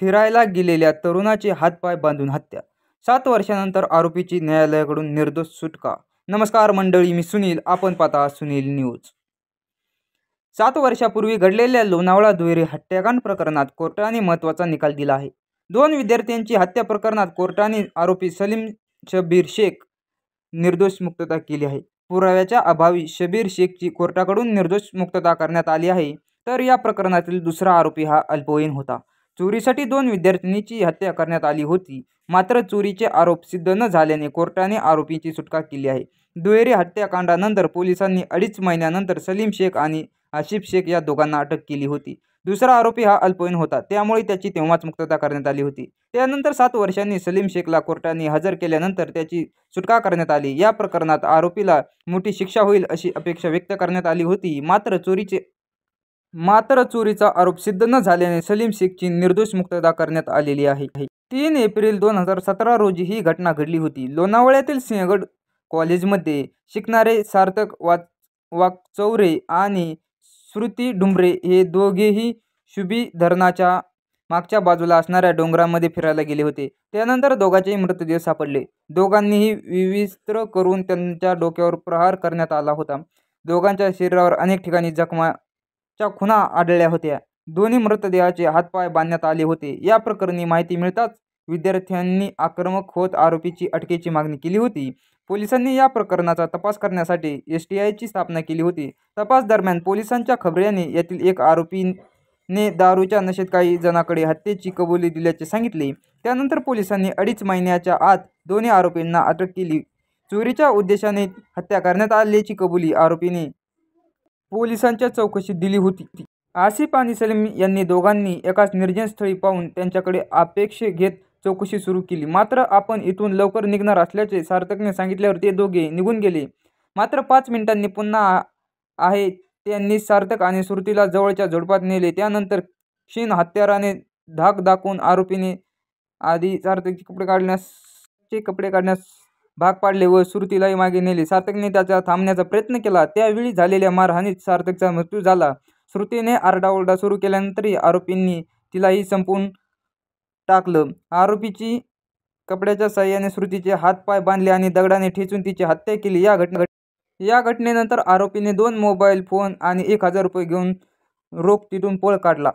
फिरायला गेलेल्या तरुणाचे हातपाय बांधून हत्या, 7 वर्षांनंतर आरोपीची न्यायालयाकडून निर्दोष सुटका। नमस्कार मंडळी, मी सुनील, आपण पाहता सुनील न्यूज। 7 वर्षापूर्वी घडलेल्या लोणावळा दुहेरी हत्याकांड प्रकरणात कोर्टाने महत्त्वाचा निकाल दिला आहे। 2 विद्यार्थ्यांची हत्या प्रकरणात कोर्टाने आरोपी सलीम शब्बीर शेख निर्दोष मुक्तता केली आहे। पुराव्याच्या अभावी शब्बीर शेखची कोर्टाकडून निर्दोष मुक्तता करण्यात आली आहे। तर या प्रकरणातील दुसरा आरोपी हा अल्पवयीन होता। चोरीसाठी 2 विद्यार्थिनींची हत्या करण्यात आली होती, मात्र चोरीचे आरोप सिद्ध न झाल्याने कोर्टाने आरोपींची सुटका केली आहे। दुहेरी हत्याकांडानंतर पोलिसांनी 2.5 महिन्यानंतर सलीम शेख आणि आसिफ शेख या दोघांना अटक केली होती। दुसरा आरोपी हा अल्पवयीन होता, त्यामुळे त्याची तेव्हाच मुक्तता करण्यात आली होती। त्यानंतर 7 वर्षांनी सलीम शेखला कोर्टाने हजर केल्यानंतर त्याची सुटका करण्यात आली। या प्रकरणात आरोपीला मोठी शिक्षा होईल अशी अपेक्षा व्यक्त करण्यात आली होती, मात्र चोरीचा आरोप सिद्ध न झाल्याने सलीम शेखची निर्दोष मुक्तता करण्यात आलेली आहे। 3 एप्रिल 2017 रोजी ही घटना घडली होती। लोणावळ्यातील सिंहगड कॉलेजमध्ये शिकणारे सार्थक वाकचौरे आणि श्रुती डुंबरे हे दोघेही शुभी धरणाच्या मागच्या बाजूला असणाऱ्या डोंगरामध्ये फिरायला गेले होते। त्यानंतर दोघांचेही मृतदेह सापडले। दोघांनीही विविस्त्र करून त्यांच्या डोक्यावर प्रहार करण्यात आला होता। दोघांच्या शरीरावर अनेक ठिकाणी जखमाच्या खुणा आढळल्या होत्या। दोन्ही मृतदेहाचे हातपाय बांधण्यात आले होते। या प्रकरणी माहिती मिळताच विद्यार्थ्यांनी आक्रमक होत आरोपीची अटकेची मागणी केली होती। पोलिसांनी या प्रकरणाचा तपास करण्यासाठी STIची स्थापना केली होती। तपास दरम्यान पोलिसांच्या खबऱ्याने यातील एक आरोपीने दारूच्या नशेत काही जणांकडे हत्येची कबुली दिल्याचे सांगितले। त्यानंतर पोलिसांनी 2.5 महिन्याच्या आत दोन्ही आरोपींना अटक केली। चोरीच्या उद्देशाने हत्या करण्यात आल्याची कबुली आरोपीने पोलिसांच्या चौकशीत दिली होती। आसिफ आणि सलीम यांनी दोघांनी एकाच निर्जन स्थळी पाहून त्यांच्याकडे अपेक्षा घेत चौकशी सुरू केली। मात्र आपण इथून लवकर निघणार असल्याचे सार्थकने सांगितल्यावर ते दोघे निघून गेले। मात्र 5 मिनिटांनी पुन्हा आहे त्यांनी सार्थक आणि श्रुतीला जवळच्या झुडपात नेले। त्यानंतर क्षीण हत्याराने धाक दाखवून आरोपीने आधी सार्थकचे कपडे काढण्यास भाग पाडले व श्रुतीलाही मागे नेले। सार्थकने त्याचा थांबण्याचा प्रयत्न केला, त्यावेळी झालेल्या मारहाणीत सार्थकचा मृत्यू झाला। श्रुतीने आरडाओरडा सुरू केल्यानंतरही आरोपींनी तिलाही संपवून टाकलं। आरोपीची कपड्याच्या साहाय्याने श्रुतीचे हात-पाय बांधले आणि दगडाने ठेचून तिची हत्या केली। या घटनेनंतर आरोपीने 2 मोबाईल फोन आणि 1000 रुपये घेऊन रोख तिथून पळ काढला।